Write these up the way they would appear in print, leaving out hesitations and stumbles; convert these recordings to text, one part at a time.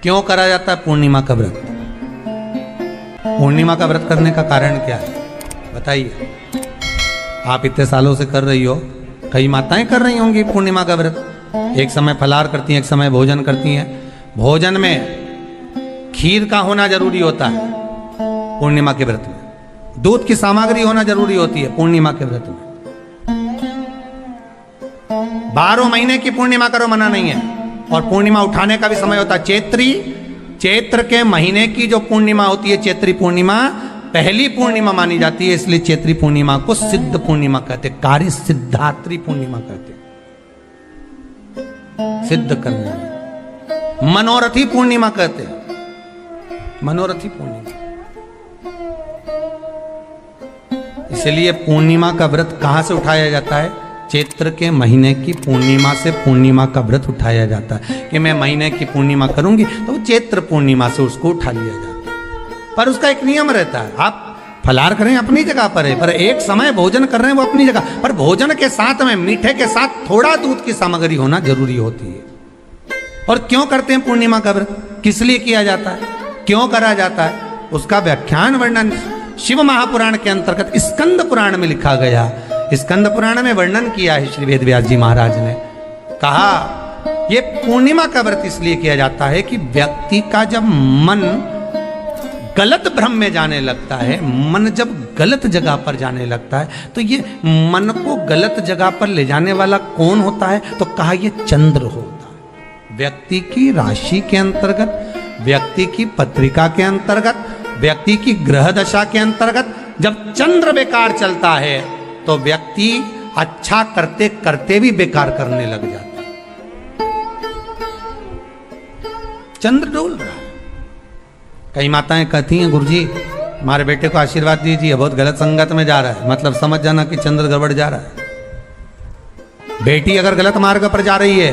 क्यों करा जाता है पूर्णिमा का व्रत? पूर्णिमा का व्रत करने का कारण क्या है बताइए? आप इतने सालों से कर रही हो, कई माताएं कर रही होंगी पूर्णिमा का व्रत। एक समय फलाहार करती हैं, एक समय भोजन करती हैं। भोजन में खीर का होना जरूरी होता है पूर्णिमा के व्रत में। दूध की सामग्री होना जरूरी होती है पूर्णिमा के व्रत में। 12 महीने की पूर्णिमा करो, मना नहीं है। और पूर्णिमा उठाने का भी समय होता है चैत्री। चैत्र के महीने की जो पूर्णिमा होती है, चैत्री पूर्णिमा पहली पूर्णिमा मानी जाती है, इसलिए चैत्री पूर्णिमा को सिद्ध पूर्णिमा कहते, कार्य सिद्धात्री पूर्णिमा कहते। सिद्ध करने, मनोरथी पूर्णिमा कहते, मनोरथी पूर्णिमा। इसलिए पूर्णिमा का व्रत कहां से उठाया जाता है? चैत्र के महीने की पूर्णिमा से पूर्णिमा का व्रत उठाया जाता है कि मैं महीने की पूर्णिमा करूंगी तो वो चैत्र पूर्णिमा से उसको उठा लिया जाता है। पर उसका एक नियम रहता है, आप फलाहार करें अपनी जगह पर है, पर एक समय भोजन कर रहे हैं वो अपनी जगह पर। भोजन के साथ में मीठे के साथ थोड़ा दूध की सामग्री होना जरूरी होती है। और क्यों करते हैं पूर्णिमा का व्रत? किस लिए किया जाता है, क्यों करा जाता है? उसका व्याख्यान वर्णन शिव महापुराण के अंतर्गत स्कंद पुराण में लिखा गया। स्कंद पुराण में वर्णन किया है श्री वेदव्यास जी महाराज ने। कहा ये पूर्णिमा का व्रत इसलिए किया जाता है कि व्यक्ति का जब मन गलत भ्रम में जाने लगता है, मन जब गलत जगह पर जाने लगता है, तो ये मन को गलत जगह पर ले जाने वाला कौन होता है? तो कहा ये चंद्र होता है। व्यक्ति की राशि के अंतर्गत, व्यक्ति की पत्रिका के अंतर्गत, व्यक्ति की ग्रह दशा के अंतर्गत जब चंद्र बेकार चलता है तो व्यक्ति अच्छा करते करते भी बेकार करने लग जाता है। चंद्र डोल रहा है। कई माताएं कहती हैं गुरुजी हमारे बेटे को आशीर्वाद दीजिए, बहुत गलत संगत में जा रहा है। मतलब समझ जाना कि चंद्र गड़बड़ जा रहा है। बेटी अगर गलत मार्ग पर जा रही है,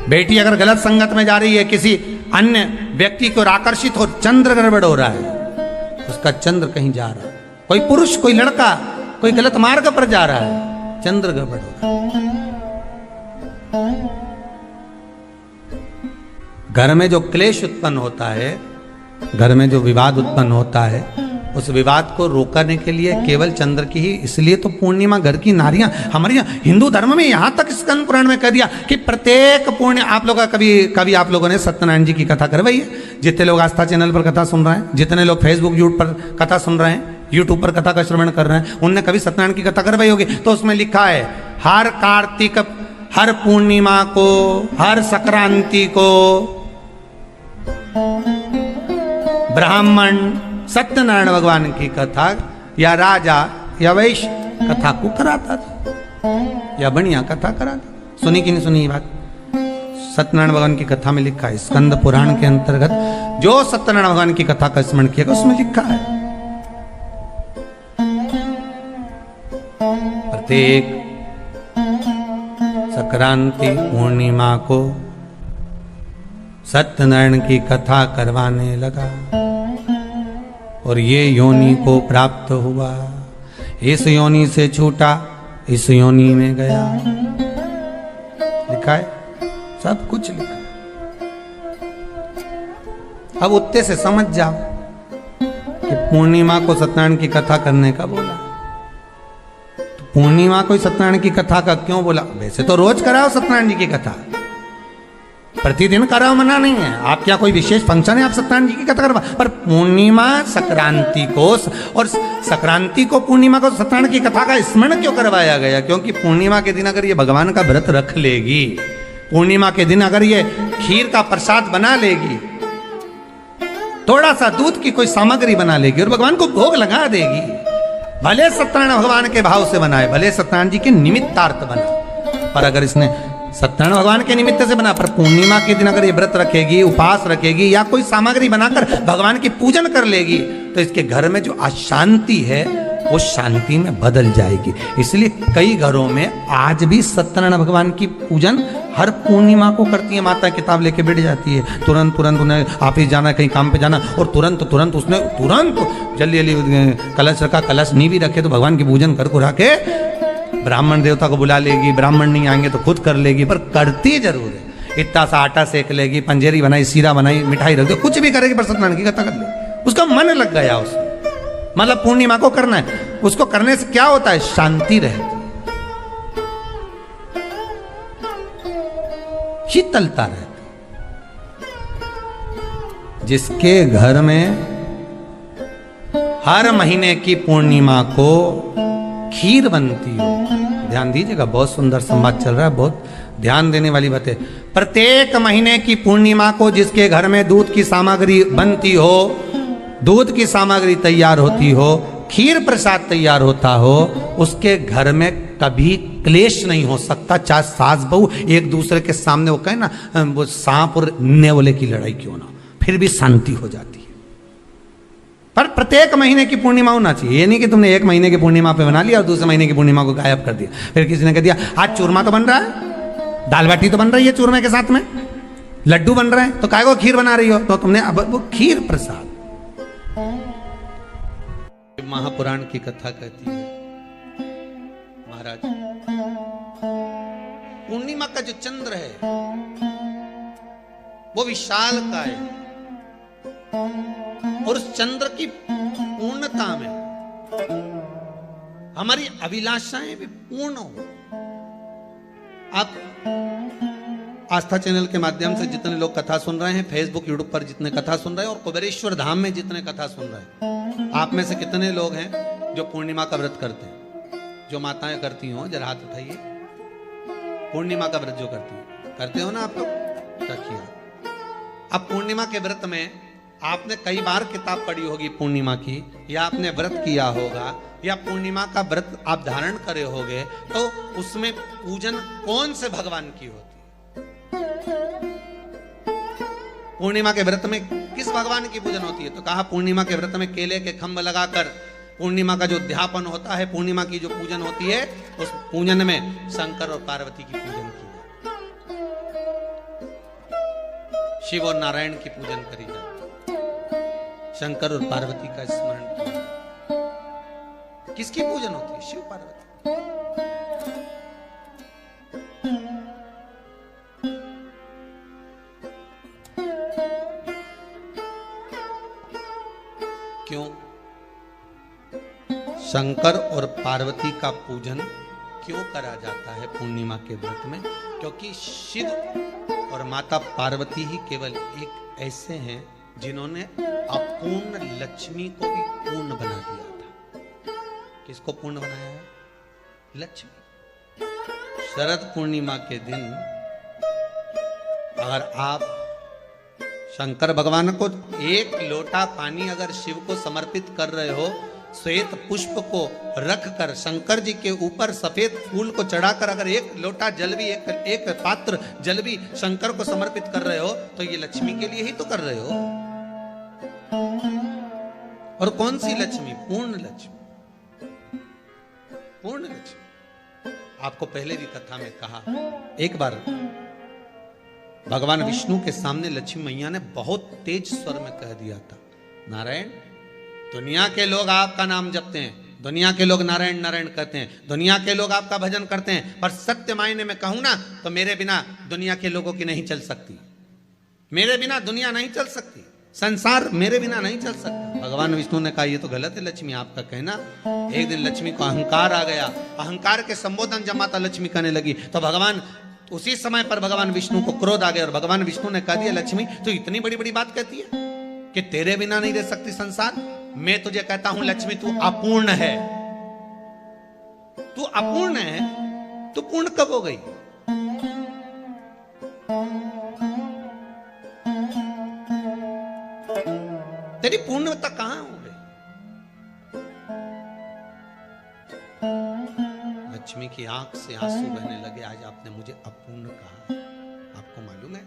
बेटी अगर गलत संगत में जा रही है, किसी अन्य व्यक्ति को आकर्षित हो, चंद्र गड़बड़ हो रहा है, उसका चंद्र कहीं जा रहा है। कोई पुरुष, कोई लड़का, कोई गलत मार्ग पर जा रहा है, चंद्र गड़बड़ हो रहा है। घर में जो क्लेश उत्पन्न होता है, घर में जो विवाद उत्पन्न होता है, उस विवाद को रोकने के लिए केवल चंद्र की ही, इसलिए तो पूर्णिमा घर की नारियां हमारे यहाँ हिंदू धर्म में यहाँ तक स्कंद पुराण में कह दिया कि प्रत्येक पूर्ण आप लोग कभी आप लोगों ने सत्यनारायण जी की कथा करवाई है? जितने लोग आस्था चैनल पर कथा सुन रहे हैं, जितने लोग फेसबुक यूट्यूब पर कथा सुन रहे हैं, यूट्यूब पर कथा का श्रवण कर रहे हैं, उनने कभी सत्यनारायण की कथा करवाई होगी। तो उसमें लिखा है हर कार्तिक, हर पूर्णिमा को, हर संक्रांति को ब्राह्मण सत्यनारायण भगवान की कथा या राजा या वैश्य कथा को कराता था, या बढ़िया कथा कराता। सुनी कि नहीं सुनी ये बात? सत्यनारायण भगवान की कथा में लिखा है, स्कंद पुराण के अंतर्गत जो सत्यनारायण भगवान की कथा का स्मरण किया उसमें लिखा है प्रत्येक संक्रांति पूर्णिमा को सत्यनारायण की कथा करवाने लगा और ये योनि को प्राप्त हुआ, इस योनि से छूटा, इस योनि में गया। लिखा है, सब कुछ लिखा है। अब उत्ते से समझ जाओ कि पूर्णिमा को सत्यनारायण की कथा करने का बोला, तो पूर्णिमा को सत्यनारायण की कथा का क्यों बोला? वैसे तो रोज कराओ सत्यनारायण जी की कथा, प्रतिदिन कराओ, मना नहीं है। आप क्या कोई विशेष फंक्शन है आप सत्यनारायण जी की कथा करवा, पर पूर्णिमा संक्रांति को और संक्रांति को पूर्णिमा को सत्यनारायण की कथा का स्मरण क्यों करवाया गया? क्योंकि पूर्णिमा के दिन अगर ये भगवान का व्रत रख लेगी, पूर्णिमा के दिन अगर ये खीर का प्रसाद बना लेगी, थोड़ा सा दूध की कोई सामग्री बना लेगी और भगवान को भोग लगा देगी, भले सत्यनारायण भगवान के भाव से बनाए, भले सत्यनारायण जी के निमित्तार्थ बना, पर अगर इसने सत्यनारायण भगवान के निमित्त से बना, पर पूर्णिमा के दिन अगर ये व्रत रखेगी, उपास रखेगी या कोई सामग्री बनाकर भगवान की पूजन कर लेगी, तो इसके घर में जो अशांति है वो शांति में बदल जाएगी। इसलिए कई घरों में आज भी सत्यनारायण भगवान की पूजन हर पूर्णिमा को करती है। माता किताब लेके बैठ जाती है, तुरंत उन्हें ऑफिस जाना, कहीं काम पे जाना, और तुरंत उसने जल्दी जल्दी कलश रखा, कलश नहीं भी रखे तो भगवान की पूजन कर कुरा के ब्राह्मण देवता को बुला लेगी, ब्राह्मण नहीं आएंगे तो खुद कर लेगी, पर करती जरूर है। इतना सा आटा सेक लेगी, पंजेरी बनाई, सीरा बनाई, मिठाई रख दो, कुछ भी करेगी पर सत्यनारायण की कथा कर ले। उसका मन लग गया उसमें, मतलब पूर्णिमा को करना है। उसको करने से क्या होता है? शांति रहती, शीतलता रहती। जिसके घर में हर महीने की पूर्णिमा को खीर बनती हो, ध्यान दीजिएगा, बहुत सुंदर संवाद चल रहा है, बहुत ध्यान देने वाली बात है। प्रत्येक महीने की पूर्णिमा को जिसके घर में दूध की सामग्री बनती हो, दूध की सामग्री तैयार होती हो, खीर प्रसाद तैयार होता हो, उसके घर में कभी क्लेश नहीं हो सकता। चाहे सास बहू एक दूसरे के सामने वो कहे ना, वो सांप और नेवले की लड़ाई क्यों ना, फिर भी शांति हो जाती है। पर प्रत्येक महीने की पूर्णिमा होना चाहिए। ये नहीं कि तुमने एक महीने की पूर्णिमा पे बना लिया और दूसरे महीने की पूर्णिमा को गायब कर दिया। फिर किसी ने कह दिया आज चूरमा तो बन रहा है, दाल बाटी तो बन रही है चूरमे के साथ में, लड्डू बन रहे हैं, तो काय को खीर बना रही हो? तो तुमने अब वो खीर प्रसाद। महापुराण की कथा कहती है, महाराज पूर्णिमा का जो चंद्र है वो विशाल का है, और उस चंद्र की पूर्णता में हमारी अभिलाषाएं भी पूर्ण हो। आप आस्था चैनल के माध्यम से जितने लोग कथा सुन रहे हैं, फेसबुक यूट्यूब पर जितने कथा सुन रहे हैं, और कुबेरेश्वर धाम में जितने कथा सुन रहे हैं, आप में से कितने लोग हैं जो पूर्णिमा का व्रत करते हैं? जो माताएं करती हो जरा हाथ उठाइए। पूर्णिमा का व्रत जो करते हो ना आप लोग, रखिए। अब पूर्णिमा के व्रत में आपने कई बार किताब पढ़ी होगी पूर्णिमा की, या आपने व्रत किया होगा, या पूर्णिमा का व्रत आप धारण करे होगे, तो उसमें पूजन कौन से भगवान की होती है? पूर्णिमा के व्रत में किस भगवान की पूजन होती है? तो कहा पूर्णिमा के व्रत में केले के खंभ लगाकर पूर्णिमा का जो अध्यापन होता है, पूर्णिमा की जो पूजन होती है, उस पूजन में शंकर और पार्वती की पूजन की जाती है, शिव और नारायण की पूजन करी जाती है, शंकर और पार्वती का स्मरण किया जाता है। किसकी पूजन होती है? शिव पार्वती। क्यों शंकर और पार्वती का पूजन क्यों करा जाता है पूर्णिमा के व्रत में? क्योंकि शिव और माता पार्वती ही केवल एक ऐसे हैं जिन्होंने अपूर्ण लक्ष्मी को भी पूर्ण बना दिया था। किसको पूर्ण बनाया है? लक्ष्मी। शरद पूर्णिमा के दिन अगर आप शंकर भगवान को एक लोटा पानी अगर शिव को समर्पित कर रहे हो, श्वेत पुष्प को रखकर शंकर जी के ऊपर सफेद फूल को चढ़ाकर अगर एक लोटा जल भी, एक पात्र जल भी शंकर को समर्पित कर रहे हो, तो ये लक्ष्मी के लिए ही तो कर रहे हो। और कौन सी लक्ष्मी? पूर्ण लक्ष्मी। पूर्ण लक्ष्मी। आपको पहले भी कथा में कहा, एक बार भगवान विष्णु के सामने लक्ष्मी मैया ने बहुत तेज स्वर में कह दिया था, नारायण, दुनिया के लोग आपका नाम जपते हैं, दुनिया के लोग नारायण नारायण कहते हैं, दुनिया के लोग आपका भजन करते हैं, पर सत्य मायने में कहूं ना तो मेरे बिना दुनिया के लोगों की नहीं चल सकती, मेरे बिना दुनिया नहीं चल सकती, संसार मेरे बिना नहीं चल सकता। भगवान विष्णु ने कहा ये तो गलत है लक्ष्मी आपका कहना। एक दिन लक्ष्मी को अहंकार आ गया, अहंकार के संबोधन जब माता लक्ष्मी करने लगी तो भगवान उसी समय पर भगवान विष्णु को क्रोध आ गया, और भगवान विष्णु ने कह दिया लक्ष्मी तू इतनी बड़ी बड़ी बात कहती है कि तेरे बिना नहीं रह सकती संसार। मैं तुझे कहता हूं लक्ष्मी तू अपूर्ण है, तू अपूर्ण है, तू पूर्ण कब हो गई? तेरी पूर्णता कहां हो गई? लक्ष्मी की आंख से आंसू बहने लगे। आज आपने मुझे अपूर्ण कहा, आपको मालूम है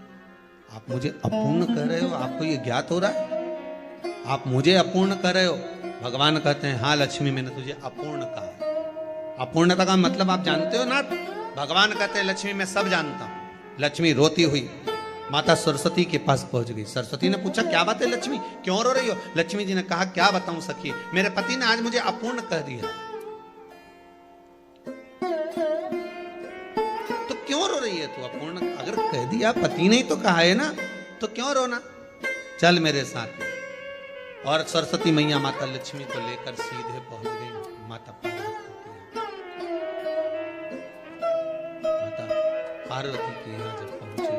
आप मुझे अपूर्ण कह रहे हो? आपको ये ज्ञात हो रहा है आप मुझे अपूर्ण कर रहे हो? भगवान कहते हैं हाँ लक्ष्मी मैंने तुझे अपूर्ण कहा। अपूर्णता का मतलब आप जानते हो ना? भगवान कहते हैं लक्ष्मी मैं सब जानता हूं। लक्ष्मी रोती हुई माता सरस्वती के पास पहुंच गई। सरस्वती ने पूछा क्या बात है लक्ष्मी, क्यों रो रही हो? लक्ष्मी जी ने कहा क्या बताऊं सखी, मेरे पति ने आज मुझे अपूर्ण कह दिया। तो क्यों रो रही है तू? अपूर्ण अगर कह दिया दिया, पति ने ही तो कहा है ना, तो क्यों रोना, चल मेरे साथ। और सरस्वती मैया माता लक्ष्मी को लेकर सीधे पहुंच गई माता पार्वती के यहाँ। माता पार्वती के यहाँ जब पहुंची,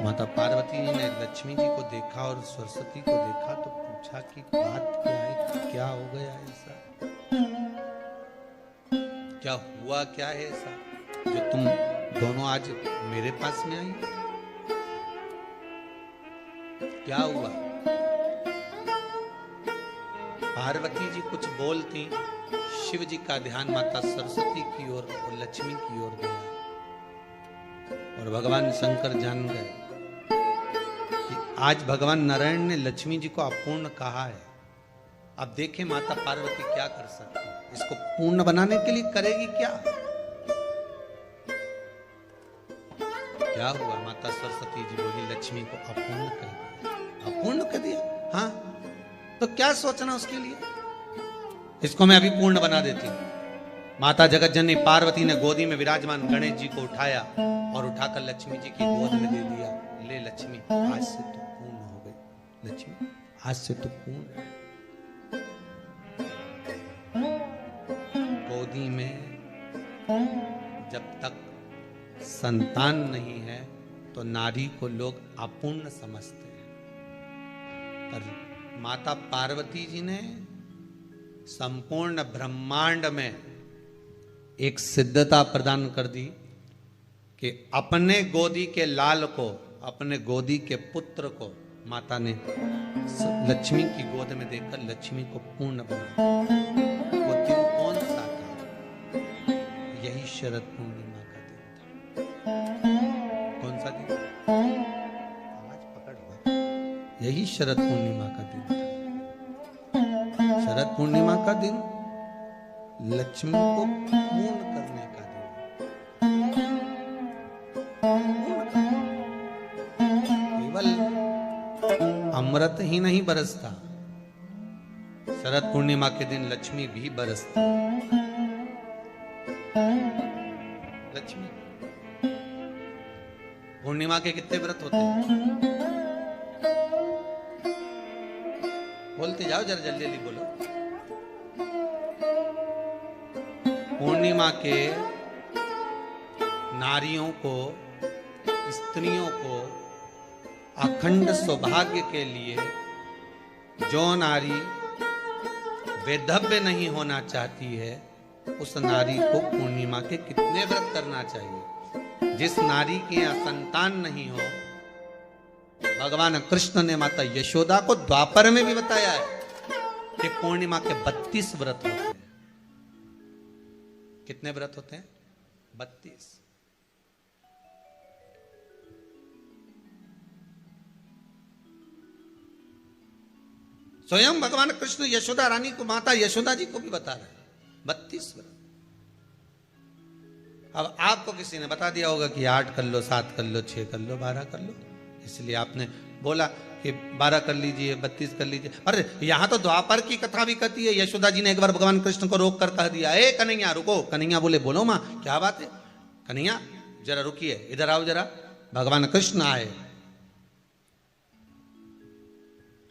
माता पार्वती ने लक्ष्मी जी को देखा और सरस्वती को देखा तो पूछा कि बात क्या है, क्या हो गया ऐसा, क्या हुआ, क्या है ऐसा जो तुम दोनों आज मेरे पास में आई, क्या हुआ। पार्वती जी कुछ बोलती, शिव जी का ध्यान माता सरस्वती की ओर और लक्ष्मी की ओर गया और भगवान शंकर जान गए कि आज भगवान नारायण ने लक्ष्मी जी को अपूर्ण कहा है। अब देखें माता पार्वती क्या कर सकती है, इसको पूर्ण बनाने के लिए करेगी क्या। क्या हुआ, माता सरस्वती जी बोली लक्ष्मी को अपूर्ण कर दिया, अपूर्ण कर दिया, हाँ तो क्या सोचना उसके लिए, इसको मैं अभी पूर्ण बना देती हूं। माता जगत जननी पार्वती ने गोदी में विराजमान गणेश जी को उठाया और उठाकर लक्ष्मी जी की गोद में दे दिया। ले लक्ष्मी, आज से तो पूर्ण हो गई, लक्ष्मी आज से तो पूर्ण। गोदी में जब तक संतान नहीं है तो नारी को लोग अपूर्ण समझते हैं, पर माता पार्वती जी ने संपूर्ण ब्रह्मांड में एक सिद्धता प्रदान कर दी कि अपने गोदी के लाल को, अपने गोदी के पुत्र को माता ने लक्ष्मी की गोद में देकर लक्ष्मी को पूर्ण बना। वो दिन कौन सा था, यही शरद पूर्णिमा का दिन था। कौन सा दिन, आवाज पकड़ लो, यही शरद पूर्णिमा का दिन था। शरद पूर्णिमा का दिन लक्ष्मी को पूर्ण करने का दिन, केवल अमृत ही नहीं बरसता, शरद पूर्णिमा के दिन लक्ष्मी भी बरसती। लक्ष्मी पूर्णिमा के कितने व्रत होते हैं, बोलते जाओ जरा, जल्दी जल्दी बोलो। पूर्णिमा के नारियों को, स्त्रियों को अखंड सौभाग्य के लिए, जो नारी वैधव्य नहीं होना चाहती है उस नारी को पूर्णिमा के कितने व्रत करना चाहिए। जिस नारी के यहाँ संतान नहीं हो, भगवान कृष्ण ने माता यशोदा को द्वापर में भी बताया है कि पूर्णिमा के 32 व्रत होते हैं। कितने व्रत होते हैं, 32। स्वयं भगवान कृष्ण यशोदा रानी को, माता यशोदा जी को भी बता रहे हैं 32 व्रत। अब आपको किसी ने बता दिया होगा कि 8 कर लो, 7 कर लो, 6 कर लो, 12 कर लो, इसलिए आपने बोला कि 12 कर लीजिए, 32 कर लीजिए। अरे यहां तो द्वापर की कथा भी कहती है। यशोदा जी ने एक बार भगवान कृष्ण को रोक कर कह दिया, ए कन्हैया रुको। कन्हैया बोले, बोलो मां क्या बात है। कन्हैया जरा रुकिए, इधर आओ जरा। भगवान कृष्ण आए।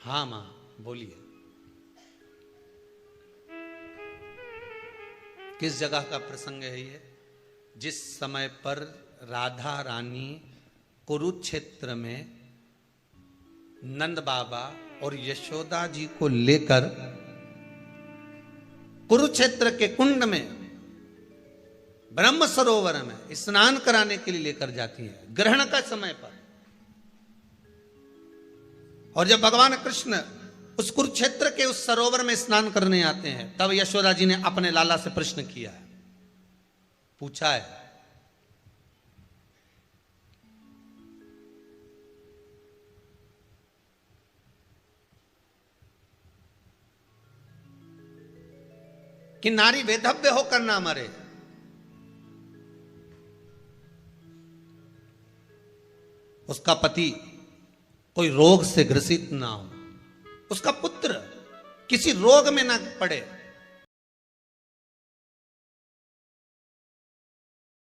हाँ मां बोलिए। किस जगह का प्रसंग है ये, जिस समय पर राधा रानी कुरुक्षेत्र में नंद बाबा और यशोदा जी को लेकर कुरुक्षेत्र के कुंड में, ब्रह्म सरोवर में स्नान कराने के लिए लेकर जाती है, ग्रहण का समय पर। और जब भगवान कृष्ण उस कुरुक्षेत्र के उस सरोवर में स्नान करने आते हैं, तब यशोदा जी ने अपने लाला से प्रश्न किया है, पूछा है कि नारी वैधव्य होकर ना मरे। उसका पति कोई रोग से ग्रसित ना हो, उसका पुत्र किसी रोग में ना पड़े,